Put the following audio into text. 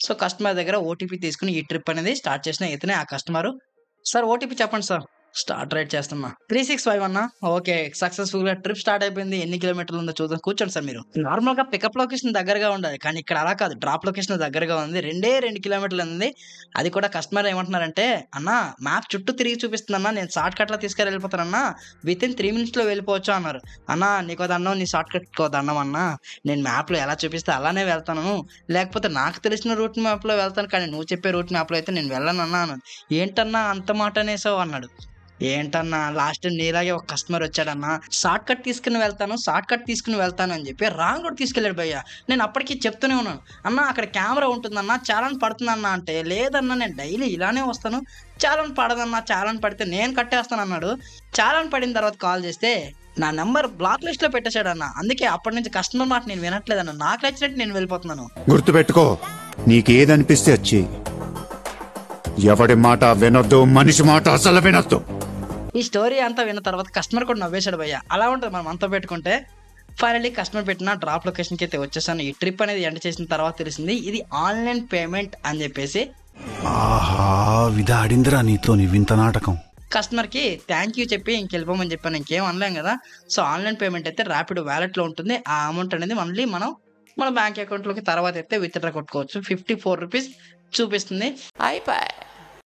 So, customer దగ్గర OTP తీసుకొని ఈ ట్రిప్ అనేది స్టార్ట్ చేసిన ఇతనే ఆ కస్టమరు. సార్ ఓటీపీ చెప్పండి సార్. స్టార్ట్ రైట్ చేస్తున్నా. 365 అన్నా. ఓకే. సక్సెస్‌ఫుల్‌గా ట్రిప్ స్టార్ట్ అయిపోయింది. ఎన్ని కిలోమీటర్లు ఉందో చూద్దాం. కూర్చోండి సార్ మీరు. నార్మల్‌గా పికప్ లొకేషన్ దగ్గరగా ఉండాలి. కానీ ఇక్కడ అలా కాదు. డ్రాప్ లొకేషన్ దగ్గరగా ఉంది. 2 కిలోమీటర్లు ఉంది. అది కూడా కస్టమర్ ఏమంటున్నారంటే, "అన్నా మ్యాప్ చుట్టూ తిరిగి చూపిస్తుందన్నా. నేను షార్ట్ కట్‌లో తీసుకెళ్ళిపోతానన్నా. వితిన్ 3 మినిట్స్‌లో వెళ్ళిపోవచ్చు" అన్నారు. "అన్నా నీకో దండం. నీ షార్ట్ కట్‌కో దండం అన్నా. నేను మ్యాప్‌లో ఎలా చూపిస్తే అలానే వెళ్తాను. లేకపోతే నాకు తెలిసిన రూట్ మ్యాప్‌లో వెళ్తాను. కానీ నువ్వు చెప్పే రూట్ మ్యాప్‌లో అయితే నేను వెళ్ళనన్నా" అన్నాను. "ఏంటన్నా అంత మాట అనేసావు" అన్నాడు. ఏంటన్నా లాస్ట్ టైమ్ నీలాగే ఒక కస్టమర్ వచ్చాడన్నా. షార్ట్ కట్ తీసుకొని వెళ్తాను అని చెప్పి రాంగ్ రూట్ తీసుకెళ్ళాడు భయ్య. నేను అప్పటికి చెప్తూనే ఉన్నాను. అన్నా అక్కడ కెమెరా ఉంటుందన్నా, చాలాన్ పడుతుందన్నా అంటే, లేదన్నా నేను డైలీ ఇలానే వస్తాను. చాలాన్ పడదన్నా, చాలాన్ పడితే నేను కట్టేస్తానన్నాడు. చాలాన్ పడిన తర్వాత కాల్ చేస్తే నా నంబర్ బ్లాక్ లిస్ట్‌లో పెట్టేసాడన్న. అందుకే అప్పటి నుంచి కస్టమర్ మాట నేను వినట్లేదన్న. నాకు నచ్చినట్టు నేను వెళ్ళిపోతున్నాను. గుర్తుపెట్టుకో, నీకేదనిపిస్తే వచ్చి ఎవడి మాట వినొద్దు, మనిషి మాట అసలు వినొద్దు. ఈ స్టోరీ అంతా విన్న తర్వాత కస్టమర్ కూడా నవ్వేశాడు భయ్య. అలా ఉంటది మనం మనతో పెట్టుకుంటే. ఫైనల్లీ కస్టమర్ పెట్టిన డ్రాప్ లొకేషన్‌కి అయితే వచ్చేసాను. ఈ ట్రిప్ అనేది ఎండ్ చేసిన తర్వాత తెలిసింది ఇది ఆన్‌లైన్ పేమెంట్ అని చెప్పేసి. ఆహా, విధాడిందిరా నీతోని వింత నాటకం. కస్టమర్‌కి థాంక్ యూ చెప్పి ఇంకెళ్ళిపోమని చెప్పాను. ఇంకేం అనలేం కదా! సో, ఆన్‌లైన్ పేమెంట్ అయితే ర్యాపిడో వాలెట్‌లో ఉంటుంది. ఆ అమౌంట్ అనేది మళ్ళీ మనం మన బ్యాంక్ అకౌంట్‌లోకి తర్వాత అయితే విత్‌డ్రా కొట్టుకోవచ్చు. రూ. 54 చూపిస్తుంది. అయిపాయ్.